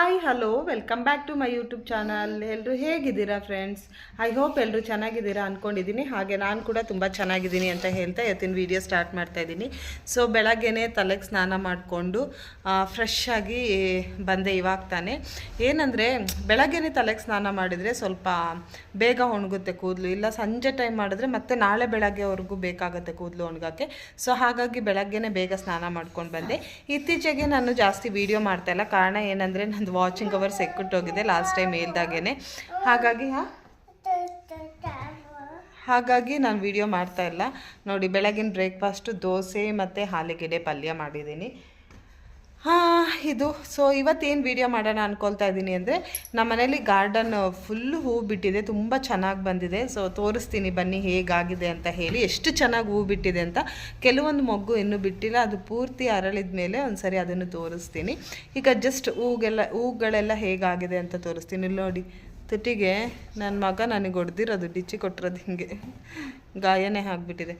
Hi hello welcome back to my YouTube channel. ಎಲ್ಲರೂ ಹೇಗಿದ್ದೀರಾ friends? I hope ಎಲ್ಲರೂ ಚೆನ್ನಾಗಿದ್ದೀರಾ ಅಂದ್ಕೊಂಡಿದ್ದೀನಿ. ಹಾಗೆ ನಾನು ಕೂಡ ತುಂಬ ಚೆನ್ನಾಗಿದ್ದೀನಿ ಅಂತ ಹೇಳ್ತಾ ಇವತ್ತಿನ ವೀಡಿಯೋ ಸ್ಟಾರ್ಟ್ ಮಾಡ್ತಾ ಇದ್ದೀನಿ. ಸೊ ಬೆಳಗ್ಗೆನೇ ತಲೆಗೆ ಸ್ನಾನ ಮಾಡಿಕೊಂಡು ಫ್ರೆಶ್ ಆಗಿ ಬಂದೆ ಇವಾಗ ತಾನೆ. ಏನಂದರೆ ಬೆಳಗ್ಗೆನೇ ತಲೆಗೆ ಸ್ನಾನ ಮಾಡಿದರೆ ಸ್ವಲ್ಪ ಬೇಗ ಒಣಗುತ್ತೆ ಕೂದಲು, ಇಲ್ಲ ಸಂಜೆ ಟೈಮ್ ಮಾಡಿದ್ರೆ ಮತ್ತೆ ನಾಳೆ ಬೆಳಗ್ಗೆವರೆಗೂ ಬೇಕಾಗುತ್ತೆ ಕೂದಲು ಒಣಗೋಕ್ಕೆ. ಸೊ ಹಾಗಾಗಿ ಬೆಳಗ್ಗೆನೇ ಬೇಗ ಸ್ನಾನ ಮಾಡ್ಕೊಂಡು ಬಂದೆ. ಇತ್ತೀಚೆಗೆ ನಾನು ಜಾಸ್ತಿ ವೀಡಿಯೋ ಮಾಡ್ತಾಯಿಲ್ಲ, ಕಾರಣ ಏನಂದರೆ ನಂದು ವಾಚಿಂಗ್ ಅವರ್ಸ್ ಹೋಗಿದೆ ಲಾಸ್ಟ್ ಟೈಮ್ ಹೇಳ್ದಾಗೇ. ಹಾಗಾಗಿ ನಾನು ವಿಡಿಯೋ ಮಾಡ್ತಾ ಇಲ್ಲ. ನೋಡಿ, ಬೆಳಗಿನ ಬ್ರೇಕ್ಫಾಸ್ಟು ದೋಸೆ ಮತ್ತು ಆಲೂಗೆಡ್ಡೆ ಪಲ್ಯ ಮಾಡಿದ್ದೀನಿ. ಇದು ಸೊ ಇವತ್ತೇನು ವೀಡಿಯೋ ಮಾಡೋಣ ಅಂದ್ಕೊಳ್ತಾ ಇದ್ದೀನಿ ಅಂದರೆ, ನಮ್ಮ ಮನೇಲಿ ಗಾರ್ಡನ್ ಫುಲ್ಲು ಹೂ ಬಿಟ್ಟಿದೆ, ತುಂಬ ಚೆನ್ನಾಗಿ ಬಂದಿದೆ. ಸೊ ತೋರಿಸ್ತೀನಿ ಬನ್ನಿ ಹೇಗಾಗಿದೆ ಅಂತ ಹೇಳಿ, ಎಷ್ಟು ಚೆನ್ನಾಗಿ ಹೂ ಬಿಟ್ಟಿದೆ ಅಂತ. ಕೆಲವೊಂದು ಮೊಗ್ಗು ಇನ್ನೂ ಬಿಟ್ಟಿಲ್ಲ, ಅದು ಪೂರ್ತಿ ಅರಳಿದ ಮೇಲೆ ಒಂದ್ಸರಿ ಅದನ್ನು ತೋರಿಸ್ತೀನಿ. ಈಗ ಜಸ್ಟ್ ಹೂಗಳೆಲ್ಲ ಹೇಗಾಗಿದೆ ಅಂತ ತೋರಿಸ್ತೀನಿ. ನೋಡಿ, ತುಟಿಗೆ ನನ್ನ ಮಗ ನನಗೆ ಹೊಡೆದಿರೋದು, ಡಿಚ್ಚಿ ಕೊಟ್ಟಿರೋದು, ಹಿಂಗೆ ಗಾಯನೇ ಆಗಿಬಿಟ್ಟಿದೆ.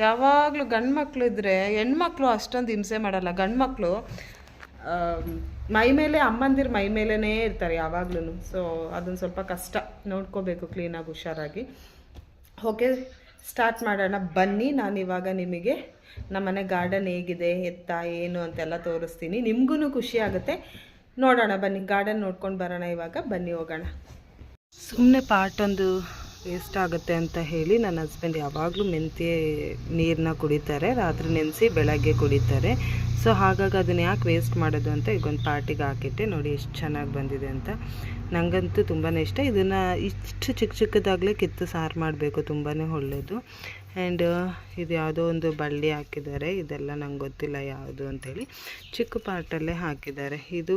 ಯಾವಾಗಲೂ ಗಂಡು ಮಕ್ಕಳು ಇದ್ದರೆ ಹೆಣ್ಮಕ್ಳು ಅಷ್ಟೊಂದು ಹಿಂಸೆ ಮಾಡಲ್ಲ. ಗಂಡು ಮಕ್ಕಳು ಮೈ ಮೇಲೆ, ಅಮ್ಮಂದಿರ ಮೈ ಮೇಲೇ ಇರ್ತಾರೆ ಯಾವಾಗ್ಲೂ. ಸೊ ಅದೊಂದು ಸ್ವಲ್ಪ ಕಷ್ಟ, ನೋಡ್ಕೋಬೇಕು ಕ್ಲೀನಾಗಿ ಹುಷಾರಾಗಿ. ಓಕೆ, ಸ್ಟಾರ್ಟ್ ಮಾಡೋಣ ಬನ್ನಿ. ನಾನಿವಾಗ ನಿಮಗೆ ನಮ್ಮನೆ ಗಾರ್ಡನ್ ಹೇಗಿದೆ, ಎತ್ತ ಏನು ಅಂತೆಲ್ಲ ತೋರಿಸ್ತೀನಿ. ನಿಮಗೂ ಖುಷಿ ಆಗುತ್ತೆ. ನೋಡೋಣ ಬನ್ನಿ, ಗಾರ್ಡನ್ ನೋಡ್ಕೊಂಡು ಬರೋಣ. ಇವಾಗ ಬನ್ನಿ ಹೋಗೋಣ. ಸುಮ್ಮನೆ ಪಾಟೊಂದು ವೇಸ್ಟ್ ಆಗುತ್ತೆ ಅಂತ ಹೇಳಿ ನನ್ನ ಹಸ್ಬೆಂಡ್ ಯಾವಾಗಲೂ ಮೆಂತ್ಯ ನೀರನ್ನ ಕುಡಿತಾರೆ, ರಾತ್ರಿ ನೆನೆಸಿ ಬೆಳಗ್ಗೆ ಕುಡಿತಾರೆ. ಸೊ ಹಾಗಾಗಿ ಅದನ್ನು ಯಾಕೆ ವೇಸ್ಟ್ ಮಾಡೋದು ಅಂತ ಈಗೊಂದು ಪಾಟಿಗೆ ಹಾಕಿಟ್ಟೆ. ನೋಡಿ ಎಷ್ಟು ಚೆನ್ನಾಗಿ ಬಂದಿದೆ ಅಂತ. ನನಗಂತೂ ತುಂಬಾ ಇಷ್ಟ. ಇದನ್ನು ಇಷ್ಟು ಚಿಕ್ಕ ಚಿಕ್ಕದಾಗಲೇ ಕಿತ್ತು ಸಾರು ಮಾಡಬೇಕು, ತುಂಬಾ ಒಳ್ಳೆಯದು. ಆ್ಯಂಡ್ ಇದು ಯಾವುದೋ ಒಂದು ಬಳ್ಳಿ ಹಾಕಿದ್ದಾರೆ, ಇದೆಲ್ಲ ನಂಗೆ ಗೊತ್ತಿಲ್ಲ ಯಾವುದು ಅಂಥೇಳಿ. ಚಿಕ್ಕ ಪಾಟಲ್ಲೇ ಹಾಕಿದ್ದಾರೆ. ಇದು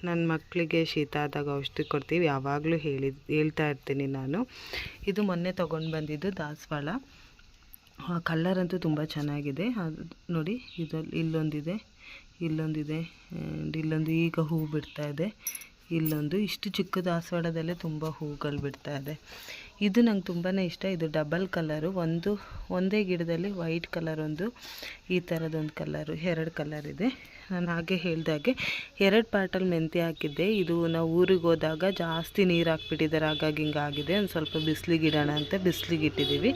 ನನ್ನ ಮಕ್ಕಳಿಗೆ ಶೀತ ಆದಾಗ ಔಷಧಿ ಕೊಡ್ತೀವಿ, ಯಾವಾಗಲೂ ಹೇಳ್ತಾ ಇರ್ತೀನಿ ನಾನು. ಇದು ಮೊನ್ನೆ ತೊಗೊಂಡು ಬಂದಿದ್ದು ದಾಸವಾಳ. ಕಲ್ಲರ್ ಅಂತೂ ತುಂಬ ಚೆನ್ನಾಗಿದೆ. ಅದು ನೋಡಿ, ಇಲ್ಲೊಂದಿದೆ ಆ್ಯಂಡ್ ಇಲ್ಲೊಂದು ಈಗ ಹೂ ಬಿಡ್ತಾ ಇದೆ. ಇಲ್ಲೊಂದು ಇಷ್ಟು ಚಿಕ್ಕ ದಾಸವಾಳದಲ್ಲೇ ತುಂಬ ಹೂಗಳು ಬಿಡ್ತಾ ಇದೆ. ಇದು ನಂಗೆ ತುಂಬಾ ಇಷ್ಟ. ಇದು ಡಬಲ್ ಕಲರು, ಒಂದೇ ಗಿಡದಲ್ಲಿ ವೈಟ್ ಕಲರ್ ಒಂದು, ಈ ಥರದೊಂದು ಕಲರು, 2 ಕಲರ್ ಇದೆ. ನಾನು ಹಾಗೆ ಹೇಳಿದಾಗೆ 2 ಪಾಟಲ್ಲಿ ಮೆಂತ್ಯ ಹಾಕಿದ್ದೆ. ಇದು ನಾವು ಊರಿಗೆ ಹೋದಾಗ ಜಾಸ್ತಿ ನೀರು ಹಾಕ್ಬಿಟ್ಟಿದ್ದಾರೆ, ಹಾಗಾಗಿ ಹಿಂಗಾಗಿದೆ. ಒಂದು ಸ್ವಲ್ಪ ಬಿಸಿಲಿಗೆ ಇಡೋಣ ಅಂತ ಬಿಸಿಲಿಗೆ ಇಟ್ಟಿದ್ದೀವಿ.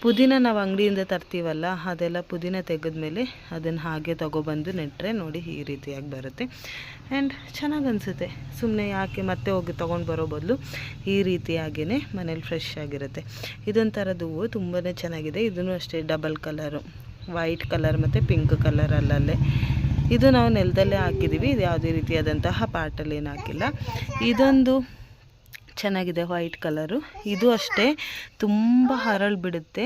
ಪುದೀನ ನಾವು ಅಂಗಡಿಯಿಂದ ತರ್ತೀವಲ್ಲ, ಅದೆಲ್ಲ ಪುದೀನ ತೆಗೆದ್ಮೇಲೆ ಅದನ್ನು ಹಾಗೆ ತೊಗೊಬಂದು ನೆಟ್ಟರೆ ನೋಡಿ ಈ ರೀತಿಯಾಗಿ ಬರುತ್ತೆ. ಆ್ಯಂಡ್ ಚೆನ್ನಾಗಿ ಅನಿಸುತ್ತೆ. ಸುಮ್ಮನೆ ಯಾಕೆ ಮತ್ತೆ ಹೋಗಿ ತೊಗೊಂಡು ಬರೋ ಬದಲು ಈ ರೀತಿಯಾಗಿಯೇ ಮನೇಲಿ ಫ್ರೆಶ್ ಆಗಿರುತ್ತೆ. ಇದೊಂಥರದ್ದು ಹೂವು ತುಂಬಾ ಚೆನ್ನಾಗಿದೆ. ಇದೂ ಅಷ್ಟೇ ಡಬಲ್ ಕಲರು, ವೈಟ್ ಕಲರ್ ಮತ್ತು ಪಿಂಕ್ ಕಲರ್ ಅಲ್ಲಲ್ಲೇ. ಇದು ನಾವು ನೆಲದಲ್ಲೇ ಹಾಕಿದ್ದೀವಿ. ಇದು ಯಾವುದೇ ರೀತಿಯಾದಂತಹ ಪಾಟಲ್ಲಿ ಏನು ಹಾಕಿಲ್ಲ. ಇದೊಂದು ಚೆನ್ನಾಗಿದೆ, ವೈಟ್ ಕಲರು. ಇದು ಅಷ್ಟೇ ತುಂಬ ಹರಳು ಬಿಡುತ್ತೆ,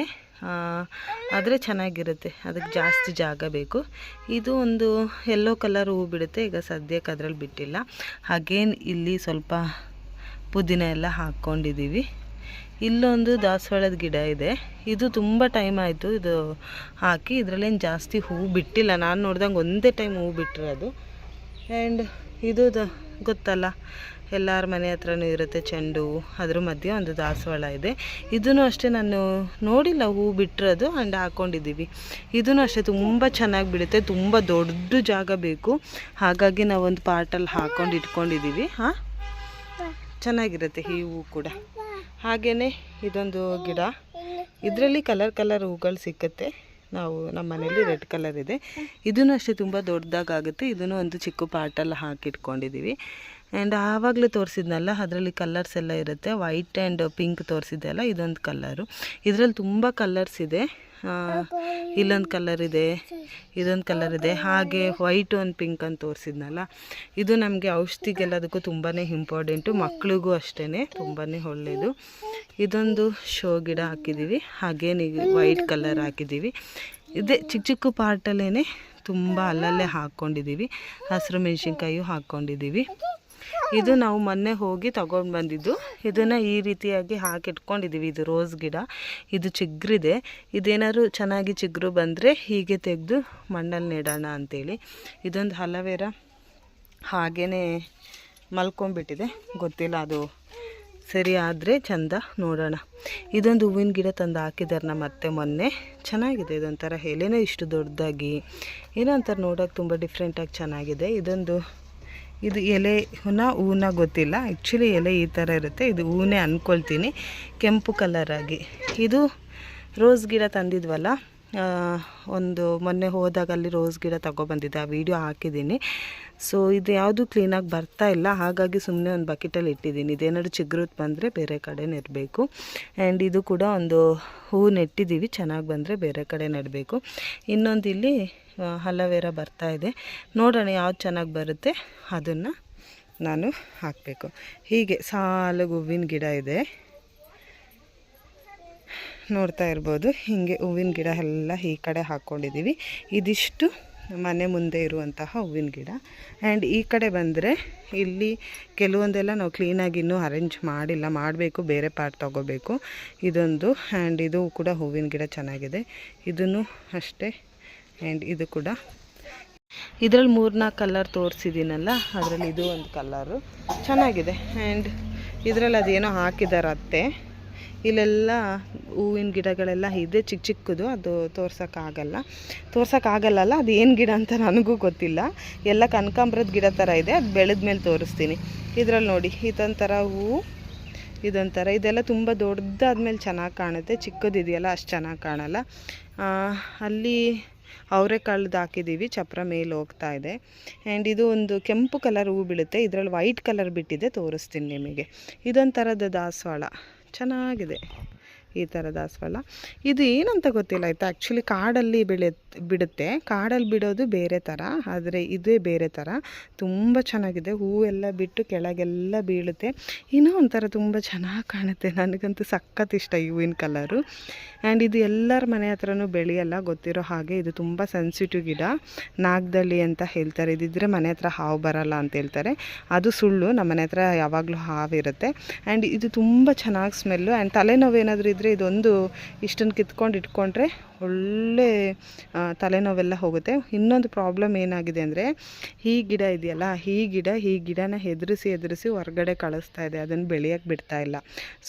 ಆದರೆ ಚೆನ್ನಾಗಿರುತ್ತೆ. ಅದಕ್ಕೆ ಜಾಸ್ತಿ ಜಾಗ ಬೇಕು. ಇದು ಒಂದು ಯೆಲ್ಲೋ ಕಲರ್ ಹೂ ಬಿಡುತ್ತೆ. ಈಗ ಸದ್ಯಕ್ಕೆ ಅದರಲ್ಲಿ ಬಿಟ್ಟಿಲ್ಲ. ಹಾಗೇನು ಇಲ್ಲಿ ಸ್ವಲ್ಪ ಪುದೀನ ಎಲ್ಲ ಹಾಕ್ಕೊಂಡಿದ್ದೀವಿ. ಇಲ್ಲೊಂದು ದಾಸವಾಳದ ಗಿಡ ಇದೆ. ಇದು ತುಂಬ ಟೈಮ್ ಆಯಿತು ಇದು ಹಾಕಿ, ಇದರಲ್ಲೇನು ಜಾಸ್ತಿ ಹೂವು ಬಿಟ್ಟಿಲ್ಲ. ನಾನು ನೋಡ್ದಂಗೆ ಒಂದೇ ಟೈಮ್ ಹೂವು ಬಿಟ್ಟಿರೋದು. ಆ್ಯಂಡ್ ಇದು ಗೊತ್ತಲ್ಲ, ಎಲ್ಲರ ಮನೆ ಹತ್ರನೂ ಇರುತ್ತೆ ಚೆಂಡು ಹೂವು. ಅದ್ರ ಮಧ್ಯೆ ಒಂದು ದಾಸವಾಳ ಇದೆ. ಇದೂ ಅಷ್ಟೇ ನಾನು ನೋಡಿಲ್ಲ ಹೂವು ಬಿಟ್ಟಿರೋದು, ಆ್ಯಂಡ್ ಹಾಕ್ಕೊಂಡಿದ್ದೀವಿ. ಇದೂ ಅಷ್ಟೇ ತುಂಬ ಚೆನ್ನಾಗಿ ಬಿಡುತ್ತೆ. ತುಂಬ ದೊಡ್ಡ ಜಾಗ ಬೇಕು, ಹಾಗಾಗಿ ನಾವೊಂದು ಪಾಟಲ್ಲಿ ಹಾಕ್ಕೊಂಡು ಇಟ್ಕೊಂಡಿದ್ದೀವಿ. ಚೆನ್ನಾಗಿರುತ್ತೆ ಈ ಹೂವು ಕೂಡ. ಹಾಗೆಯೇ ಇದೊಂದು ಗಿಡ, ಇದರಲ್ಲಿ ಕಲರ್ ಹೂಗಳು ಸಿಕ್ಕುತ್ತೆ. ನಮ್ಮ ಮನೇಲಿ ರೆಡ್ ಕಲರ್ ಇದೆ. ಇದೂ ಅಷ್ಟೇ ತುಂಬ ದೊಡ್ಡದಾಗುತ್ತೆ. ಇದನ್ನು ಒಂದು ಚಿಕ್ಕ ಪಾಟಲ್ಲಿ ಹಾಕಿಟ್ಕೊಂಡಿದ್ದೀವಿ. ಆ್ಯಂಡ್ ಆವಾಗಲೇ ತೋರಿಸಿದ್ನಲ್ಲ, ಅದರಲ್ಲಿ ಕಲರ್ಸ್ ಎಲ್ಲ ಇರುತ್ತೆ. ವೈಟ್ ಆ್ಯಂಡ್ ಪಿಂಕ್ ತೋರಿಸಿದ್ದೆ ಅಲ್ಲ, ಇದೊಂದು ಕಲರು. ಇದರಲ್ಲಿ ತುಂಬ ಕಲರ್ಸ್ ಇದೆ. ಇಲ್ಲೊಂದು ಕಲರ್ ಇದೆ, ಇದೊಂದು ಕಲರ್ ಇದೆ, ಹಾಗೆ ವೈಟ್ ಒಂದು ಪಿಂಕ್ ಅಂತ ತೋರಿಸಿದ್ನಲ್ಲ. ಇದು ನಮಗೆ ಔಷಧಿಗೆಲ್ಲದಕ್ಕೂ ತುಂಬಾ ಇಂಪಾರ್ಟೆಂಟು, ಮಕ್ಳಿಗೂ ಅಷ್ಟೇ ತುಂಬಾ ಒಳ್ಳೆಯದು. ಇದೊಂದು ಶೋ ಗಿಡ ಹಾಕಿದ್ದೀವಿ, ಹಾಗೇನು ವೈಟ್ ಕಲರ್ ಹಾಕಿದ್ದೀವಿ. ಇದೇ ಚಿಕ್ಕ ಚಿಕ್ಕ ಪಾಟಲ್ಲೇ ತುಂಬ ಅಲ್ಲಲ್ಲೇ ಹಾಕ್ಕೊಂಡಿದ್ದೀವಿ. ಹಸಿರು ಮೆಣಸಿನ್ಕಾಯಿಯು ಹಾಕ್ಕೊಂಡಿದ್ದೀವಿ. ಇದು ನಾವು ಮೊನ್ನೆ ಹೋಗಿ ತಗೊಂಡು ಬಂದಿದ್ದು. ಇದನ್ನು ಈ ರೀತಿಯಾಗಿ ಹಾಕಿಟ್ಕೊಂಡಿದ್ದೀವಿ. ಇದು ರೋಸ್ ಗಿಡ, ಇದು ಚಿಗುರಿದೆ. ಇದೇನಾದ್ರು ಚೆನ್ನಾಗಿ ಚಿಗುರು ಬಂದರೆ ಹೀಗೆ ತೆಗೆದು ಮಣ್ಣಲ್ಲಿ ನೆಡೋಣ ಅಂಥೇಳಿ. ಇದೊಂದು ಅಲೋವೆರಾ ಹಾಗೇ ಮಲ್ಕೊಂಬಿಟ್ಟಿದೆ, ಗೊತ್ತಿಲ್ಲ ಅದು ಸರಿ ಆದರೆ ಚಂದ, ನೋಡೋಣ. ಇದೊಂದು ಹೂವಿನ ಗಿಡ ತಂದು ಹಾಕಿದ್ದಾರೆ ನಮ್ಮ ಅತ್ತೆ ಮೊನ್ನೆ. ಚೆನ್ನಾಗಿದೆ. ಇದೊಂಥರ ಎಲೆನೇ ಇಷ್ಟು ದೊಡ್ಡದಾಗಿ ಏನೋ ಒಂಥರ ನೋಡೋಕೆ ತುಂಬ ಡಿಫ್ರೆಂಟಾಗಿ ಚೆನ್ನಾಗಿದೆ. ಇದೊಂದು ಇದು ಎಲೆ ಹೂನ ಗೊತ್ತಿಲ್ಲ, ಆ್ಯಕ್ಚುಲಿ ಎಲೆ ಈ ಥರ ಇರುತ್ತೆ, ಇದು ಹೂನೇ ಅಂದ್ಕೊಳ್ತೀನಿ, ಕೆಂಪು ಕಲರಾಗಿ. ಇದು ರೋಸ್ ಗಿಡ ತಂದಿದ್ವಲ್ಲ, ಒಂದು ಮೊನ್ನೆ ಹೋದಾಗ ಅಲ್ಲಿ ರೋಸ್ ಗಿಡ ತಗೊಬಂದಿದ್ದೆ, ಆ ವಿಡಿಯೋ ಹಾಕಿದ್ದೀನಿ. ಸೊ ಇದು ಯಾವುದು ಕ್ಲೀನಾಗಿ ಬರ್ತಾ ಇಲ್ಲ, ಹಾಗಾಗಿ ಸುಮ್ಮನೆ ಒಂದು ಬಕೆಟಲ್ಲಿ ಇಟ್ಟಿದ್ದೀನಿ. ಇದೇನಾದ್ರು ಚಿಗುರುತ್ ಬಂದರೆ ಬೇರೆ ಕಡೆ ನೆಡಬೇಕು. ಆ್ಯಂಡ್ ಇದು ಕೂಡ ಒಂದು ಹೂ ನೆಟ್ಟಿದ್ದೀವಿ, ಚೆನ್ನಾಗಿ ಬಂದರೆ ಬೇರೆ ಕಡೆ ನೆಡಬೇಕು. ಇನ್ನೊಂದು ಇಲ್ಲಿ ಅಲೋವೆರಾ ಬರ್ತಾ ಇದೆ, ನೋಡೋಣ ಯಾವ್ದು ಚೆನ್ನಾಗಿ ಬರುತ್ತೆ ಅದನ್ನು ನಾನು ಹಾಕಬೇಕು. ಹೀಗೆ ಸಾಲು ಹೂವಿನ ಗಿಡ ಇದೆ, ನೋಡ್ತಾ ಇರ್ಬೋದು. ಹೀಗೆ ಹೂವಿನ ಗಿಡ ಎಲ್ಲ ಈ ಕಡೆ ಹಾಕ್ಕೊಂಡಿದ್ದೀವಿ. ಇದಿಷ್ಟು ಮನೆ ಮುಂದೆ ಇರುವಂತಹ ಹೂವಿನ ಗಿಡ. ಆ್ಯಂಡ್ ಈ ಕಡೆ ಬಂದರೆ ಇಲ್ಲಿ ಕೆಲವೊಂದೆಲ್ಲ ನಾವು ಕ್ಲೀನಾಗಿ ಇನ್ನೂ ಅರೇಂಜ್ ಮಾಡಿಲ್ಲ, ಮಾಡಬೇಕು, ಬೇರೆ ಪಾರ್ಟ್ ತೊಗೋಬೇಕು. ಇದೊಂದು, ಆ್ಯಂಡ್ ಇದು ಕೂಡ ಹೂವಿನ ಗಿಡ ಚೆನ್ನಾಗಿದೆ, ಇದನ್ನು ಅಷ್ಟೇ. ಆ್ಯಂಡ್ ಇದು ಕೂಡ ಇದರಲ್ಲಿ 3-4 ಕಲರ್ ತೋರಿಸಿದ್ದೀನಲ್ಲ, ಅದರಲ್ಲಿ ಇದು ಒಂದು ಕಲರು ಚೆನ್ನಾಗಿದೆ. ಆ್ಯಂಡ್ ಇದರಲ್ಲಿ ಅದೇನೋ ಹಾಕಿದ್ದಾರೆ ಅತ್ತೆ. ಇಲ್ಲೆಲ್ಲ ಹೂವಿನ ಗಿಡಗಳೆಲ್ಲ ಇದೆ, ಚಿಕ್ಕ ಚಿಕ್ಕದು, ಅದು ತೋರ್ಸೋಕ್ಕಾಗಲ್ಲ ಅದು ಏನು ಗಿಡ ಅಂತ ನನಗೂ ಗೊತ್ತಿಲ್ಲ. ಎಲ್ಲ ಕನಕಾಂಬರದ ಗಿಡ ಥರ ಇದೆ, ಅದು ಬೆಳೆದ ಮೇಲೆ ತೋರಿಸ್ತೀನಿ. ಇದರಲ್ಲಿ ನೋಡಿ, ಇದೊಂಥರ ಹೂವು, ಇದೊಂಥರ, ಇದೆಲ್ಲ ತುಂಬ ದೊಡ್ಡದಾದ್ಮೇಲೆ ಚೆನ್ನಾಗಿ ಕಾಣುತ್ತೆ, ಚಿಕ್ಕದಿದೆಯಲ್ಲ ಅಷ್ಟು ಚೆನ್ನಾಗಿ ಕಾಣಲ್ಲ. ಅಲ್ಲಿ ಅವರೆಕಾಳ್ದು ಹಾಕಿದ್ದೀವಿ, ಚಪ್ರ ಮೇಲೆ ಹೋಗ್ತಾ ಇದೆ. ಆ್ಯಂಡ್ ಇದು ಒಂದು ಕೆಂಪು ಕಲರ್ ಹೂ ಬೀಳುತ್ತೆ, ಇದರಲ್ಲಿ ವೈಟ್ ಕಲರ್ ಬಿಟ್ಟಿದೆ, ತೋರಿಸ್ತೀನಿ ನಿಮಗೆ. ಇದೊಂಥರದ ದಾಸವಾಳ ಚೆನ್ನಾಗಿದೆ, ಈ ಥರ ದಾಸವಾಳ. ಇದು ಏನಂತ ಗೊತ್ತಿಲ್ಲ ಆಯಿತಾ, ಆ್ಯಕ್ಚುಲಿ ಕಾಡಲ್ಲಿ ಬಿಡುತ್ತೆ, ಕಾಡಲ್ಲಿ ಬಿಡೋದು ಬೇರೆ ಥರ, ಆದರೆ ಇದೇ ಬೇರೆ ಥರ. ತುಂಬ ಚೆನ್ನಾಗಿದೆ, ಹೂವೆಲ್ಲ ಬಿಟ್ಟು ಕೆಳಗೆಲ್ಲ ಬೀಳುತ್ತೆ, ಇನ್ನೂ ಒಂಥರ ತುಂಬ ಚೆನ್ನಾಗಿ ಕಾಣುತ್ತೆ. ನನಗಂತೂ ಸಖತ್ ಇಷ್ಟ ಈ ಹೂವಿನ ಕಲರು. ಆ್ಯಂಡ್ ಇದು ಎಲ್ಲರ ಮನೆ ಹತ್ರನೂ ಬೆಳೆಯಲ್ಲ, ಗೊತ್ತಿರೋ ಹಾಗೆ. ಇದು ತುಂಬ ಸೆನ್ಸಿಟಿವ್ ಗಿಡ, ನಾಗದಳ್ಳಿ ಅಂತ ಹೇಳ್ತಾರೆ. ಇದಿದ್ದರೆ ಮನೆ ಹತ್ರ ಹಾವು ಬರಲ್ಲ ಅಂತ ಹೇಳ್ತಾರೆ, ಅದು ಸುಳ್ಳು. ನಮ್ಮ ಮನೆ ಹತ್ರ ಯಾವಾಗಲೂ ಹಾವಿರುತ್ತೆ. ಆ್ಯಂಡ್ ಇದು ತುಂಬ ಚೆನ್ನಾಗಿ ಸ್ಮೆಲ್ಲು. ಆ್ಯಂಡ್ ತಲೆನೋವು ಏನಾದರೂ ಇದ್ದರೆ ಇದೊಂದು ಇಷ್ಟನ್ನು ಕಿತ್ಕೊಂಡು ಇಟ್ಕೊಂಡ್ರೆ ಒಳ್ಳೆ ತಲೆನೋವೆಲ್ಲ ಹೋಗುತ್ತೆ. ಇನ್ನೊಂದು ಪ್ರಾಬ್ಲಮ್ ಏನಾಗಿದೆ ಅಂದರೆ, ಈ ಗಿಡ ಇದೆಯಲ್ಲ, ಈ ಗಿಡನ ಹೆದರಿಸಿ ಹೊರಗಡೆ ಕಳಿಸ್ತಾ ಇದೆ, ಅದನ್ನು ಬೆಳೆಯೋಕ್ಕೆ ಬಿಡ್ತಾ ಇಲ್ಲ.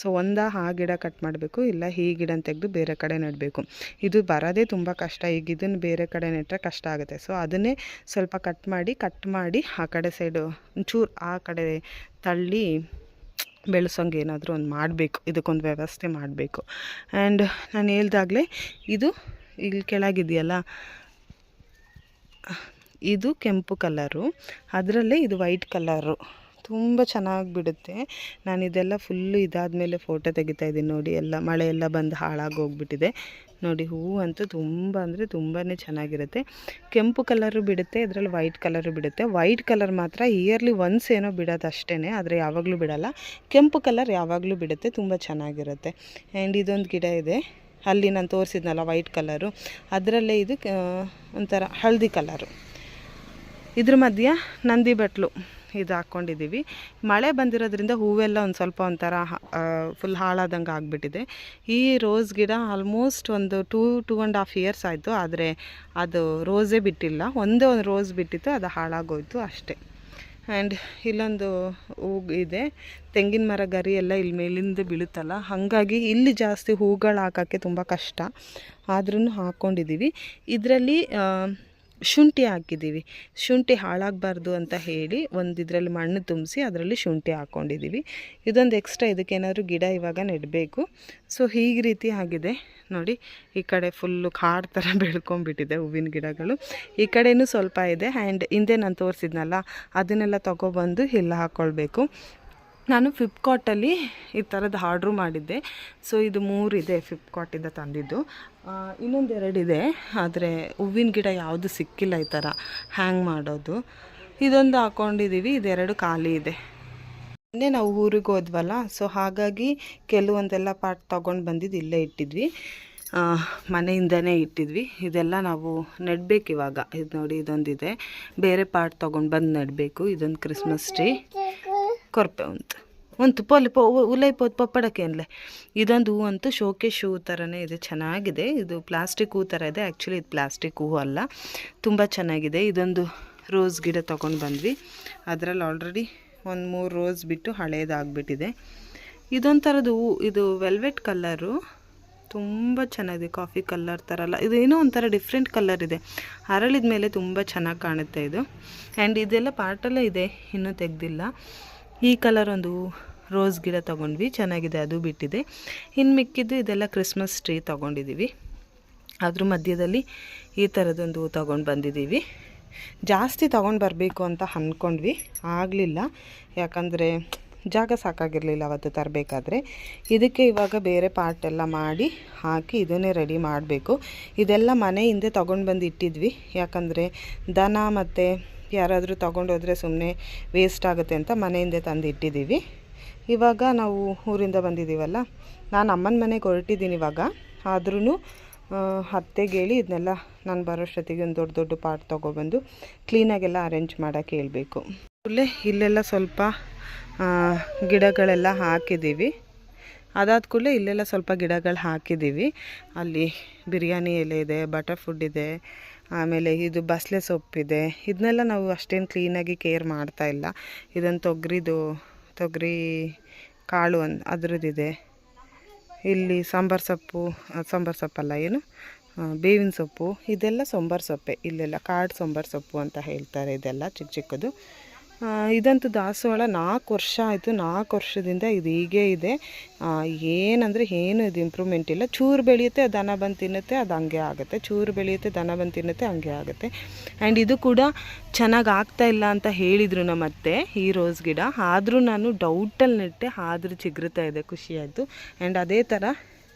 ಸೊ ಆ ಗಿಡ ಕಟ್ ಮಾಡಬೇಕು, ಇಲ್ಲ ಈ ಗಿಡನ ತೆಗೆದು ಬೇರೆ ಕಡೆ ನೆಡಬೇಕು. ಇದು ಬರೋದೇ ತುಂಬ ಕಷ್ಟ, ಈಗ ಇದನ್ನು ಬೇರೆ ಕಡೆ ನೆಟ್ಟರೆ ಕಷ್ಟ ಆಗುತ್ತೆ. ಸೊ ಅದನ್ನೇ ಸ್ವಲ್ಪ ಕಟ್ ಮಾಡಿ ಆ ಕಡೆ ಸೈಡು ಒಂಚೂರು ಆ ಕಡೆ ತಳ್ಳಿ ಬೆಳೆಸೋಂಗೆ ಏನಾದರೂ ಒಂದು ಮಾಡಬೇಕು, ಇದಕ್ಕೊಂದು ವ್ಯವಸ್ಥೆ ಮಾಡಬೇಕು. ಆ್ಯಂಡ್ ನಾನು ಹೇಳ್ದಾಗಲೇ ಇದು ಇಲ್ಲಿ ಕೆಳಗಿದೆಯಲ್ಲ, ಇದು ಕೆಂಪು ಕಲರು, ಅದರಲ್ಲೇ ಇದು ವೈಟ್ ಕಲರು, ತುಂಬ ಚೆನ್ನಾಗಿ ಬಿಡುತ್ತೆ. ನಾನು ಇದೆಲ್ಲ ಫುಲ್ಲು ಇದಾದಮೇಲೆ ಫೋಟೋ ತೆಗಿತಾ ಇದ್ದೀನಿ ನೋಡಿ. ಎಲ್ಲ ಮಳೆ ಎಲ್ಲ ಬಂದು ಹಾಳಾಗಿ ಹೋಗ್ಬಿಟ್ಟಿದೆ ನೋಡಿ. ಹೂವು ಅಂತೂ ತುಂಬ ಅಂದರೆ ತುಂಬಾ ಚೆನ್ನಾಗಿರುತ್ತೆ. ಕೆಂಪು ಕಲರು ಬಿಡುತ್ತೆ, ಇದರಲ್ಲಿ ವೈಟ್ ಕಲರು ಬಿಡುತ್ತೆ. ವೈಟ್ ಕಲರ್ ಮಾತ್ರ ಇಯರ್ಲಿ ಒನ್ಸ್ ಏನೋ ಬಿಡೋದು ಅಷ್ಟೇ, ಆದರೆ ಯಾವಾಗಲೂ ಬಿಡಲ್ಲ. ಕೆಂಪು ಕಲರ್ ಯಾವಾಗಲೂ ಬಿಡುತ್ತೆ, ತುಂಬ ಚೆನ್ನಾಗಿರುತ್ತೆ. ಆ್ಯಂಡ್ ಇದೊಂದು ಗಿಡ ಇದೆ, ಅಲ್ಲಿ ನಾನು ತೋರಿಸಿದ್ನಲ್ಲ ವೈಟ್ ಕಲರು, ಅದರಲ್ಲೇ ಇದು ಒಂಥರ ಹಳದಿ ಕಲರು. ಇದ್ರ ಮಧ್ಯೆ ನಂದಿ ಬಟ್ಲು ಇದು ಹಾಕ್ಕೊಂಡಿದ್ದೀವಿ. ಮಳೆ ಬಂದಿರೋದ್ರಿಂದ ಹೂವೆಲ್ಲ ಒಂದು ಸ್ವಲ್ಪ ಒಂಥರ ಫುಲ್ ಹಾಳಾದಂಗೆ ಆಗಿಬಿಟ್ಟಿದೆ. ಈ ರೋಸ್ ಗಿಡ ಆಲ್ಮೋಸ್ಟ್ ಒಂದು 2.5 ಇಯರ್ಸ್ ಆಯಿತು, ಆದರೆ ಅದು ರೋಸೇ ಬಿಟ್ಟಿಲ್ಲ. ಒಂದೇ ಒಂದು ರೋಸ್ ಬಿಟ್ಟಿತ್ತು, ಅದು ಹಾಳಾಗೋಯ್ತು ಅಷ್ಟೇ. ಆ್ಯಂಡ್ ಇಲ್ಲೊಂದು ಹೂ ಇದೆ, ತೆಂಗಿನ ಮರ ಗರಿ ಎಲ್ಲ ಇಲ್ಲಿ ಮೇಲಿಂದ ಬೀಳುತ್ತಲ್ಲ, ಹಾಗಾಗಿ ಇಲ್ಲಿ ಜಾಸ್ತಿ ಹೂಗಳು ಹಾಕೋಕ್ಕೆ ತುಂಬ ಕಷ್ಟ, ಆದ್ರೂ ಹಾಕ್ಕೊಂಡಿದ್ದೀವಿ. ಇದರಲ್ಲಿ ಶುಂಠಿ ಹಾಕಿದ್ದೀವಿ, ಶುಂಠಿ ಹಾಳಾಗಬಾರ್ದು ಅಂತ ಹೇಳಿ ಒಂದು ಇದರಲ್ಲಿ ಮಣ್ಣು ತುಂಬಿಸಿ ಅದರಲ್ಲಿ ಶುಂಠಿ ಹಾಕ್ಕೊಂಡಿದ್ದೀವಿ. ಇದೊಂದು ಎಕ್ಸ್ಟ್ರಾ, ಇದಕ್ಕೇನಾದರೂ ಗಿಡ ಇವಾಗ ನೆಡಬೇಕು. ಸೊ ಹೀಗೆ ರೀತಿ ಆಗಿದೆ ನೋಡಿ. ಈ ಕಡೆ ಫುಲ್ಲು ಕಾಡು ಥರ ಬೆಳ್ಕೊಂಡ್ಬಿಟ್ಟಿದೆ ಹೂವಿನ ಗಿಡಗಳು, ಈ ಕಡೆಯೂ ಸ್ವಲ್ಪ ಇದೆ. ಆ್ಯಂಡ್ ಹಿಂದೆ ನಾನು ತೋರಿಸಿದ್ನಲ್ಲ, ಅದನ್ನೆಲ್ಲ ತೊಗೊಬಂದು ಇಲ್ಲ ಹಾಕ್ಕೊಳ್ಬೇಕು. ನಾನು ಫ್ಲಿಪ್ಕಾರ್ಟಲ್ಲಿ ಈ ಥರದ್ದು ಆರ್ಡ್ರು ಮಾಡಿದ್ದೆ. ಸೊ ಇದು 3 ಇದೆ, ಫ್ಲಿಪ್ಕಾರ್ಟಿಂದ ತಂದಿದ್ದು. ಇನ್ನೊಂದು 2 ಇದೆ, ಆದರೆ ಹೂವಿನ ಗಿಡ ಯಾವುದು ಸಿಕ್ಕಿಲ್ಲ ಈ ಥರ ಹ್ಯಾಂಗ್ ಮಾಡೋದು. ಇದೊಂದು ಹಾಕ್ಕೊಂಡಿದ್ದೀವಿ, ಇದೆರಡು ಖಾಲಿ ಇದೆ. ಇನ್ನೇ ನಾವು ಊರಿಗೆ ಹೋದ್ವಲ್ಲ, ಸೊ ಹಾಗಾಗಿ ಕೆಲವೊಂದೆಲ್ಲ ಪಾರ್ಟ್ ತೊಗೊಂಡು ಬಂದಿದ್ದು ಇಲ್ಲೇ ಇಟ್ಟಿದ್ವಿ, ಮನೆಯಿಂದನೇ ಇಟ್ಟಿದ್ವಿ. ಇದೆಲ್ಲ ನಾವು ನೆಡಬೇಕು ಇವಾಗ. ಇದು ನೋಡಿ, ಇದೊಂದಿದೆ, ಬೇರೆ ಪಾರ್ಟ್ ತೊಗೊಂಡು ಬಂದು ನೆಡಬೇಕು. ಇದೊಂದು ಕ್ರಿಸ್ಮಸ್ ಟ್ರೀ ಕೊರಪೆ ಒಂದು ಉಲೈಪೋದು ಪಪ್ಪಡಕ್ಕೆ ಅನ್ಲೆ. ಇದೊಂದು ಹೂ ಅಂತೂ ಶೋಕೇಶ್ ಹೂ ಥರನೇ ಇದೆ, ಚೆನ್ನಾಗಿದೆ. ಇದು ಪ್ಲಾಸ್ಟಿಕ್ ಹೂ ಥರ ಇದೆ, ಆ್ಯಕ್ಚುಲಿ ಇದು ಪ್ಲಾಸ್ಟಿಕ್ ಹೂ ಅಲ್ಲ, ತುಂಬ ಚೆನ್ನಾಗಿದೆ. ಇದೊಂದು ರೋಸ್ ಗಿಡ ತೊಗೊಂಡು ಬಂದ್ವಿ, ಅದರಲ್ಲಿ ಆಲ್ರೆಡಿ ಒಂದು 3 ರೋಸ್ ಬಿಟ್ಟು ಹಳೇದಾಗ್ಬಿಟ್ಟಿದೆ. ಇದೊಂಥರದ್ದು ಹೂ, ಇದು ವೆಲ್ವೆಟ್ ಕಲರು, ತುಂಬ ಚೆನ್ನಾಗಿದೆ, ಕಾಫಿ ಕಲರ್ ಥರ ಅಲ್ಲ, ಇದು ಏನೋ ಒಂಥರ ಡಿಫ್ರೆಂಟ್ ಕಲರ್ ಇದೆ. ಅರಳಿದ ಮೇಲೆ ತುಂಬ ಚೆನ್ನಾಗಿ ಕಾಣುತ್ತೆ ಇದು. ಆ್ಯಂಡ್ ಇದೆಲ್ಲ ಪಾಟಲ್ಲೇ ಇದೆ, ಇನ್ನೂ ತೆಗೆದಿಲ್ಲ. ಈ ಕಲರ್ ಒಂದು ರೋಸ್ ಗಿಡ ತೊಗೊಂಡ್ವಿ, ಚೆನ್ನಾಗಿದೆ, ಅದು ಬಿಟ್ಟಿದೆ. ಇನ್ನು ಮಿಕ್ಕಿದ್ದು ಇದೆಲ್ಲ ಕ್ರಿಸ್ಮಸ್ ಟ್ರೀ ತೊಗೊಂಡಿದ್ದೀವಿ. ಅದ್ರ ಮಧ್ಯದಲ್ಲಿ ಈ ಥರದೊಂದು ತೊಗೊಂಡು ಬಂದಿದ್ದೀವಿ. ಜಾಸ್ತಿ ತೊಗೊಂಡು ಬರಬೇಕು ಅಂತ ಅಂದ್ಕೊಂಡ್ವಿ, ಆಗಲಿಲ್ಲ. ಯಾಕಂದರೆ ಜಾಗ ಸಾಕಾಗಿರಲಿಲ್ಲ ಅವತ್ತು ತರಬೇಕಾದ್ರೆ. ಇದಕ್ಕೆ ಇವಾಗ ಬೇರೆ ಪಾರ್ಟ್ ಎಲ್ಲ ಮಾಡಿ ಹಾಕಿ ಇದನ್ನೇ ರೆಡಿ ಮಾಡಬೇಕು. ಇದೆಲ್ಲ ಮನೆ ಹಿಂದೆ ತೊಗೊಂಡು ಬಂದು ಇಟ್ಟಿದ್ವಿ, ಯಾಕಂದರೆ ದನ ಮತ್ತು ಯಾರಾದರೂ ತೊಗೊಂಡೋದ್ರೆ ಸುಮ್ಮನೆ ವೇಸ್ಟ್ ಆಗುತ್ತೆ ಅಂತ ಮನೆ ಹಿಂದೆ ತಂದು ಇಟ್ಟಿದ್ದೀವಿ. ಇವಾಗ ನಾವು ಊರಿಂದ ಬಂದಿದ್ದೀವಲ್ಲ, ನಾನು ಅಮ್ಮನ ಮನೆಗೆ ಹೊರಟಿದ್ದೀನಿ ಇವಾಗ. ಆದ್ರೂ ಅತ್ತೆಗೆ ಹೇಳಿ ಇದನ್ನೆಲ್ಲ ನಾನು ಬರೋಷ್ಟೊತ್ತಿಗೆ ಒಂದು ದೊಡ್ಡ ದೊಡ್ಡ ಪಾಟ್ ತೊಗೊಬಂದು ಕ್ಲೀನಾಗೆಲ್ಲ ಅರೇಂಜ್ ಮಾಡೋಕ್ಕೆ ಹೇಳಬೇಕು. ಇಲ್ಲೆಲ್ಲ ಸ್ವಲ್ಪ ಗಿಡಗಳೆಲ್ಲ ಹಾಕಿದ್ದೀವಿ. ಅದಾದ ಕೂಡಲೇ ಇಲ್ಲೆಲ್ಲ ಸ್ವಲ್ಪ ಗಿಡಗಳು ಹಾಕಿದ್ದೀವಿ. ಅಲ್ಲಿ ಬಿರಿಯಾನಿ ಎಲೆ ಇದೆ, ಬಟರ್ ಫುಡ್ ಇದೆ, ಆಮೇಲೆ ಇದು ಬಸಳೆ ಸೊಪ್ಪಿದೆ. ಇದನ್ನೆಲ್ಲ ನಾವು ಅಷ್ಟೇನು ಕ್ಲೀನಾಗಿ ಕೇರ್ ಮಾಡ್ತಾಯಿಲ್ಲ. ಇದನ್ನು ತೊಗರಿ ಕಾಳು ಅದರದ್ದಿದೆ. ಇಲ್ಲಿ ಸಾಂಬಾರು ಸೊಪ್ಪಲ್ಲ, ಏನು ಬೇವಿನ ಸೊಪ್ಪು, ಇದೆಲ್ಲ ಸಾಂಬಾರು ಸೊಪ್ಪೆ. ಇಲ್ಲೆಲ್ಲ ಕಾಡು ಸಾಂಬಾರು ಸೊಪ್ಪು ಅಂತ ಹೇಳ್ತಾರೆ. ಇದೆಲ್ಲ ಚಿಕ್ಕ ಚಿಕ್ಕದು. ಇದಂತೂ ದಾಸವಾಳ 4 ವರ್ಷ ಆಯಿತು. 4 ವರ್ಷದಿಂದ ಇದು ಹೀಗೇ ಇದೆ. ಏನಂದರೆ ಏನು ಇದು ಇಂಪ್ರೂವ್ಮೆಂಟ್ ಇಲ್ಲ. ಚೂರು ಬೆಳೆಯುತ್ತೆ, ದನ ಬಂದು ತಿನ್ನುತ್ತೆ, ಅದು ಹಂಗೆ ಆಗುತ್ತೆ. ಚೂರು ಬೆಳೆಯುತ್ತೆ, ದನ ಬಂದು ತಿನ್ನುತ್ತೆ, ಹಂಗೆ ಆಗುತ್ತೆ. ಆ್ಯಂಡ್ ಇದು ಕೂಡ ಚೆನ್ನಾಗಿ ಆಗ್ತಾಯಿಲ್ಲ ಅಂತ ಹೇಳಿದರು ನಮ್ಮ ಅತ್ತೆ, ಈ ರೋಸ್ ಗಿಡ. ಆದರೂ ನಾನು ಡೌಟಲ್ಲಿ ನೆಟ್ಟೆ, ಆದರೂ ಚಿಗುರುತ್ತಾ ಇದೆ, ಖುಷಿಯಾಯಿತು. ಆ್ಯಂಡ್ ಅದೇ ಥರ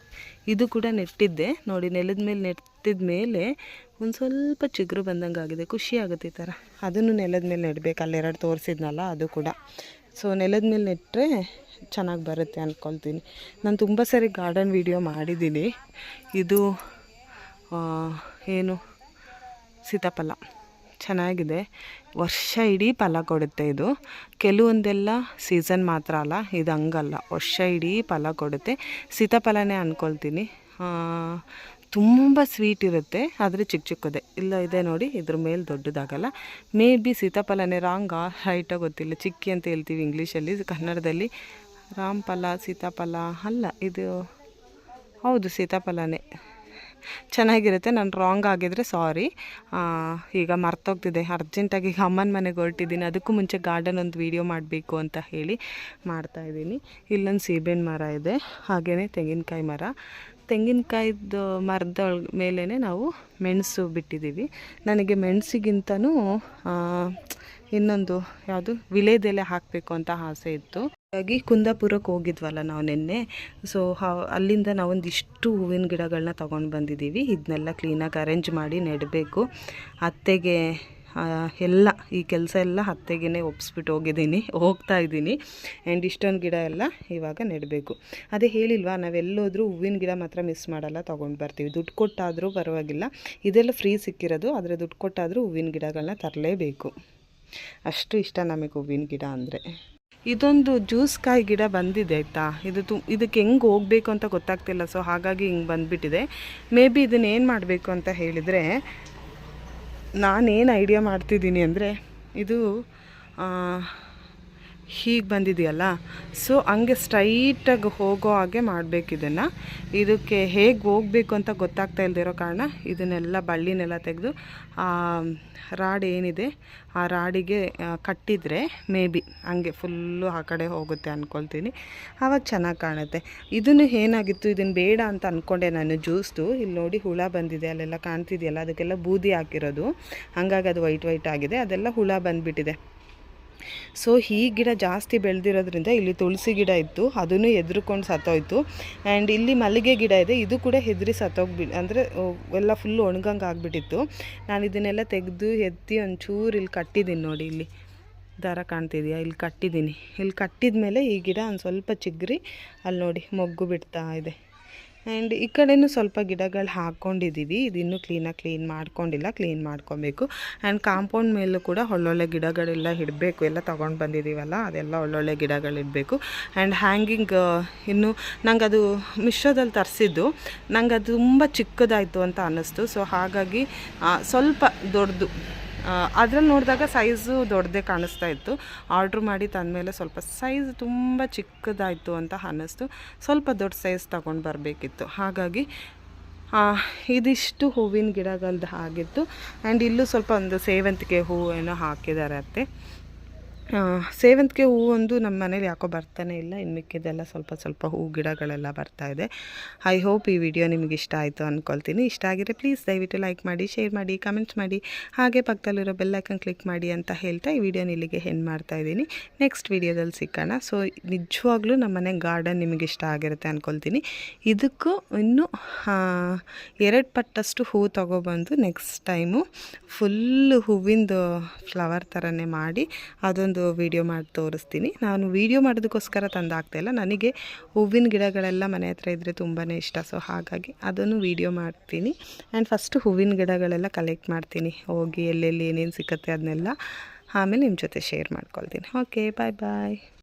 ಇದು ಕೂಡ ನೆಟ್ಟಿದ್ದೆ ನೋಡಿ. ನೆಲದ ಮೇಲೆ ನೆಟ್ಟಿದ ಮೇಲೆ ಒಂದು ಸ್ವಲ್ಪ ಚಿಗುರು ಬಂದಂಗೆ ಆಗಿದೆ, ಖುಷಿ ಆಗುತ್ತೆ ಈ ಥರ. ಅದನ್ನು ನೆಲದ ಮೇಲೆ ನೆಡಬೇಕು, ಅಲ್ಲೆರಡು ತೋರಿಸಿದ್ನಲ್ಲ ಅದು ಕೂಡ. ಸೊ ನೆಲದ ಮೇಲೆ ನೆಟ್ಟರೆ ಚೆನ್ನಾಗಿ ಬರುತ್ತೆ ಅಂದ್ಕೊಳ್ತೀನಿ. ನಾನು ತುಂಬ ಸರಿ ಗಾರ್ಡನ್ ವಿಡಿಯೋ ಮಾಡಿದ್ದೀನಿ. ಇದು ಏನು ಸೀತಾಫಲ ಚೆನ್ನಾಗಿದೆ, ವರ್ಷ ಇಡೀ ಫಲ ಕೊಡುತ್ತೆ ಇದು. ಕೆಲವೊಂದೆಲ್ಲ ಸೀಸನ್ ಮಾತ್ರ ಅಲ್ಲ, ಇದು ಹಂಗಲ್ಲ, ವರ್ಷ ಇಡೀ ಫಲ ಕೊಡುತ್ತೆ. ಸೀತಾಫಲನೇ ಅಂದ್ಕೊಳ್ತೀನಿ. ತುಂಬ ಸ್ವೀಟ್ ಇರುತ್ತೆ, ಆದರೆ ಚಿಕ್ಕ ಚಿಕ್ಕದೇ ಇಲ್ಲ ಇದೆ ನೋಡಿ. ಇದ್ರ ಮೇಲೆ ದೊಡ್ಡದಾಗಲ್ಲ. ಮೇ ಬಿ ಸೀತಾಫಲನೇ, ರಾಂಗ ರೈಟಾಗಿ ಗೊತ್ತಿಲ್ಲ. ಚಿಕ್ಕಿ ಅಂತ ಹೇಳ್ತೀವಿ ಇಂಗ್ಲೀಷಲ್ಲಿ, ಕನ್ನಡದಲ್ಲಿ ರಾಮಫಲ ಸೀತಾಫಲ ಅಲ್ಲ, ಇದು ಹೌದು ಸೀತಾಫಲನೇ. ಚೆನ್ನಾಗಿರುತ್ತೆ. ನಾನು ರಾಂಗ್ ಆಗಿದ್ರೆ ಸಾರಿ. ಈಗ ಮರ್ತೋಗ್ತಿದೆ, ಅರ್ಜೆಂಟಾಗಿ ಈಗ ಅಮ್ಮನ ಮನೆಗೆ ಹೊರಟಿದ್ದೀನಿ. ಅದಕ್ಕೂ ಮುಂಚೆ ಗಾರ್ಡನ್ ಒಂದು ವೀಡಿಯೋ ಮಾಡಬೇಕು ಅಂತ ಹೇಳಿ ಮಾಡ್ತಾಯಿದ್ದೀನಿ. ಇಲ್ಲೊಂದು ಸೀಬೆಹಣ್ಣು ಮರ ಇದೆ, ಹಾಗೆಯೇ ತೆಂಗಿನಕಾಯಿ ಮರ. ತೆಂಗಿನಕಾಯ್ದು ಮರದ ಮೇಲೇ ನಾವು ಮೆಣಸು ಬಿಟ್ಟಿದ್ದೀವಿ. ನನಗೆ ಮೆಣಸಿಗಿಂತನೂ ಇನ್ನೊಂದು ಯಾವುದು ವಿಲೇದೆಲೆ ಹಾಕಬೇಕು ಅಂತ ಆಸೆ ಇತ್ತು. ಹಾಗಾಗಿ ಕುಂದಾಪುರಕ್ಕೆ ಹೋಗಿದ್ವಲ್ಲ ನಾವು ನಿನ್ನೆ. ಸೊ ಅಲ್ಲಿಂದ ನಾವೊಂದಿಷ್ಟು ಹೂವಿನ ಗಿಡಗಳನ್ನ ತೊಗೊಂಡು ಬಂದಿದ್ದೀವಿ. ಇದನ್ನೆಲ್ಲ ಕ್ಲೀನಾಗಿ ಅರೇಂಜ್ ಮಾಡಿ ನೆಡಬೇಕು. ಅತ್ತೆಗೆ ಎಲ್ಲ ಈ ಕೆಲಸ ಎಲ್ಲ ಅತ್ತೆಗೇ ಒಪ್ಪಿಸ್ಬಿಟ್ಟು ಹೋಗ್ತಾ ಇದ್ದೀನಿ. ಆ್ಯಂಡ್ ಇಷ್ಟೊಂದು ಗಿಡ ಎಲ್ಲ ಇವಾಗ ನೆಡಬೇಕು. ಅದೇ ಹೇಳಿಲ್ವಾ, ನಾವೆಲ್ಲೋದ್ರೂ ಹೂವಿನ ಗಿಡ ಮಾತ್ರ ಮಿಸ್ ಮಾಡಲ್ಲ, ತೊಗೊಂಡು ಬರ್ತೀವಿ. ದುಡ್ಡು ಕೊಟ್ಟಾದರೂ ಪರವಾಗಿಲ್ಲ, ಇದೆಲ್ಲ ಫ್ರೀ ಸಿಕ್ಕಿರೋದು. ಆದರೆ ದುಡ್ಡು ಕೊಟ್ಟಾದರೂ ಹೂವಿನ ಗಿಡಗಳನ್ನ ತರಲೇಬೇಕು. ಅಷ್ಟು ಇಷ್ಟ ನಮಗೆ ಹೂವಿನ ಗಿಡ ಅಂದರೆ. ಇದೊಂದು ಜ್ಯೂಸ್ ಕಾಯಿ ಗಿಡ ಬಂದಿದೆ ಆಯಿತಾ. ಇದಕ್ಕೆ ಹೆಂಗೆ ಹೋಗಬೇಕು ಅಂತ ಗೊತ್ತಾಗ್ತಿಲ್ಲ. ಸೊ ಹಾಗಾಗಿ ಹಿಂಗೆ ಬಂದುಬಿಟ್ಟಿದೆ. ಮೇ ಬಿ ಇದನ್ನು ಏನು ಮಾಡಬೇಕು ಅಂತ ಹೇಳಿದರೆ, ನಾನೇನು ಐಡಿಯಾ ಮಾಡ್ತಿದ್ದೀನಿ ಅಂದರೆ, ಇದು ಹೀಗೆ ಬಂದಿದೆಯಲ್ಲ, ಸೊ ಹಂಗೆ ಸ್ಟ್ರೈಟಾಗಿ ಹೋಗೋ ಹಾಗೆ ಮಾಡಬೇಕು ಇದನ್ನು. ಇದಕ್ಕೆ ಹೇಗೆ ಹೋಗಬೇಕು ಅಂತ ಗೊತ್ತಾಗ್ತಾ ಇಲ್ದಿರೋ ಕಾರಣ ಇದನ್ನೆಲ್ಲ ಬಳ್ಳಿನೆಲ್ಲ ತೆಗೆದು ರಾಡ್ ಏನಿದೆ ಆ ರಾಡಿಗೆ ಕಟ್ಟಿದರೆ ಮೇ ಬಿ ಹಂಗೆ ಫುಲ್ಲು ಆ ಕಡೆ ಹೋಗುತ್ತೆ ಅಂದ್ಕೊಳ್ತೀನಿ. ಆವಾಗ ಚೆನ್ನಾಗಿ ಕಾಣುತ್ತೆ. ಇದನ್ನು ಏನಾಗಿತ್ತು, ಇದನ್ನು ಬೇಡ ಅಂತ ಅಂದ್ಕೊಂಡೆ ನಾನು ಜ್ಯೂಸ್ದು. ಇಲ್ಲಿ ನೋಡಿ ಹುಳ ಬಂದಿದೆ, ಅಲ್ಲೆಲ್ಲ ಕಾಣ್ತಿದೆಯಲ್ಲ, ಅದಕ್ಕೆಲ್ಲ ಬೂದಿ ಹಾಕಿರೋದು, ಹಂಗಾಗಿ ಅದು ವೈಟ್ ಆಗಿದೆ. ಅದೆಲ್ಲ ಹುಳ ಬಂದುಬಿಟ್ಟಿದೆ. ಸೊ ಈ ಗಿಡ ಜಾಸ್ತಿ ಬೆಳೆದಿರೋದ್ರಿಂದ ಇಲ್ಲಿ ತುಳಸಿ ಗಿಡ ಇತ್ತು, ಅದನ್ನು ಹೆದ್ರುಕೊಂಡು ಸತ್ತೋಯ್ತು. ಆ್ಯಂಡ್ ಇಲ್ಲಿ ಮಲ್ಲಿಗೆ ಗಿಡ ಇದೆ, ಇದು ಕೂಡ ಹೆದರಿ ಅಂದರೆ ಎಲ್ಲ ಫುಲ್ಲು ಒಣಗಂಗೆ ಆಗಿಬಿಟ್ಟಿತ್ತು. ನಾನು ಇದನ್ನೆಲ್ಲ ತೆಗೆದು ಎತ್ತಿ ಒಂಚೂರು ಇಲ್ಲಿ ಕಟ್ಟಿದ್ದೀನಿ ನೋಡಿ. ಇಲ್ಲಿ ದಾರ ಕಾಣ್ತಿದೆಯಾ, ಇಲ್ಲಿ ಕಟ್ಟಿದ್ದೀನಿ. ಇಲ್ಲಿ ಕಟ್ಟಿದ ಮೇಲೆ ಈ ಗಿಡ ಒಂದು ಸ್ವಲ್ಪ ಚಿಗುರಿ ಅಲ್ಲಿ ನೋಡಿ ಮೊಗ್ಗು ಬಿಡ್ತಾ ಇದೆ. ಆ್ಯಂಡ್ ಈ ಕಡೆಯೂ ಸ್ವಲ್ಪ ಗಿಡಗಳು ಹಾಕ್ಕೊಂಡಿದ್ದೀವಿ. ಇದಿನ್ನೂ ಕ್ಲೀನ್ ಮಾಡ್ಕೊಂಡಿಲ್ಲ, ಕ್ಲೀನ್ ಮಾಡ್ಕೊಬೇಕು. ಆ್ಯಂಡ್ ಕಾಂಪೌಂಡ್ ಮೇಲೂ ಕೂಡ ಒಳ್ಳೊಳ್ಳೆ ಗಿಡಗಳೆಲ್ಲ ಇಡಬೇಕು. ಎಲ್ಲ ತೊಗೊಂಡು ಬಂದಿದ್ದೀವಲ್ಲ, ಅದೆಲ್ಲ ಒಳ್ಳೊಳ್ಳೆ ಗಿಡಗಳಿಡಬೇಕು. ಆ್ಯಂಡ್ ಹ್ಯಾಂಗಿಂಗ್ ಇನ್ನು ನಂಗೆ ಅದು ಮಿಶೋದಲ್ಲಿ ತರಿಸಿದ್ದು, ನಂಗೆ ಅದು ತುಂಬ ಚಿಕ್ಕದಾಯಿತು ಅಂತ ಅನ್ನಿಸ್ತು. ಸೊ ಹಾಗಾಗಿ ಸ್ವಲ್ಪ ದೊಡ್ಡದು ಅದ್ರಲ್ಲಿ ನೋಡಿದಾಗ ಸೈಜು ದೊಡ್ಡದೇ ಕಾಣಿಸ್ತಾ ಇತ್ತು. ಆರ್ಡ್ರ್ ಮಾಡಿ ತಂದಮೇಲೆ ಸ್ವಲ್ಪ ಸೈಜ್ ತುಂಬ ಚಿಕ್ಕದಾಯಿತು ಅಂತ ಅನ್ನಿಸ್ತು. ಸ್ವಲ್ಪ ದೊಡ್ಡ ಸೈಜ್ ತೊಗೊಂಡು ಬರಬೇಕಿತ್ತು. ಹಾಗಾಗಿ ಇದಿಷ್ಟು ಹೂವಿನ ಗಿಡಗಳದ್ದು ಆಗಿತ್ತು. ಆ್ಯಂಡ್ ಇಲ್ಲೂ ಸ್ವಲ್ಪ ಒಂದು ಸೇವಂತಿಗೆ ಹೂವು ಏನೋ ಹಾಕಿದ್ದಾರೆ ಅತ್ತೆ. ಸೇವಂತಿಗೆ ಹೂವು ಒಂದು ನಮ್ಮ ಮನೇಲಿ ಯಾಕೋ ಬರ್ತಾನೆ ಇಲ್ಲ. ಇನ್ನು ಮಿಕ್ಕಿದೆಲ್ಲ ಸ್ವಲ್ಪ ಸ್ವಲ್ಪ ಹೂ ಗಿಡಗಳೆಲ್ಲ ಬರ್ತಾಯಿದೆ. ಐ ಹೋಪ್ ಈ ವಿಡಿಯೋ ನಿಮಗೆ ಇಷ್ಟ ಆಯಿತು ಅಂದ್ಕೊಳ್ತೀನಿ. ಇಷ್ಟ ಆಗಿದ್ರೆ ಪ್ಲೀಸ್ ದಯವಿಟ್ಟು ಲೈಕ್ ಮಾಡಿ, ಶೇರ್ ಮಾಡಿ, ಕಮೆಂಟ್ಸ್ ಮಾಡಿ, ಹಾಗೆ ಪಕ್ಕದಲ್ಲಿರೋ ಬೆಲ್ ಐಕನ್ ಕ್ಲಿಕ್ ಮಾಡಿ ಅಂತ ಹೇಳ್ತಾ ಈ ವಿಡಿಯೋನ ಇಲ್ಲಿಗೆ ಎಂಡ್ ಮಾಡ್ತಾಯಿದ್ದೀನಿ. ನೆಕ್ಸ್ಟ್ ವಿಡಿಯೋದಲ್ಲಿ ಸಿಕ್ಕೋಣ. ಸೊ ನಿಜವಾಗ್ಲೂ ನಮ್ಮ ಮನೆ ಗಾರ್ಡನ್ ನಿಮಗೆ ಇಷ್ಟ ಆಗಿರುತ್ತೆ ಅಂದ್ಕೊಳ್ತೀನಿ. ಇದಕ್ಕೂ ಇನ್ನೂ 2 ಪಟ್ಟಷ್ಟು ಹೂ ತೊಗೊಬಂದು ನೆಕ್ಸ್ಟ್ ಟೈಮು ಫುಲ್ಲು ಹೂವಿಂದು ಫ್ಲವರ್ ಥರನೇ ಮಾಡಿ ಅದೊಂದು ವಿಡಿಯೋ ಮಾಡಿ ತೋರಿಸ್ತೀನಿ. ನಾನು ವಿಡಿಯೋ ಮಾಡೋದಕ್ಕೋಸ್ಕರ ತಂದಾಗ್ತಾಯಿಲ್ಲ, ನನಗೆ ಹೂವಿನ ಗಿಡಗಳೆಲ್ಲ ಮನೆ ಹತ್ರ ಇದ್ದರೆ ತುಂಬಾ ಇಷ್ಟ. ಸೊ ಹಾಗಾಗಿ ಅದನ್ನು ವಿಡಿಯೋ ಮಾಡ್ತೀನಿ. ಆ್ಯಂಡ್ ಫಸ್ಟು ಹೂವಿನ ಗಿಡಗಳೆಲ್ಲ ಕಲೆಕ್ಟ್ ಮಾಡ್ತೀನಿ, ಹೋಗಿ ಎಲ್ಲೆಲ್ಲಿ ಏನೇನು ಸಿಕ್ಕತ್ತೆ ಅದನ್ನೆಲ್ಲ ಆಮೇಲೆ ನಿಮ್ಮ ಜೊತೆ ಶೇರ್ ಮಾಡ್ಕೊಳ್ತೀನಿ. ಓಕೆ, ಬಾಯ್ ಬಾಯ್.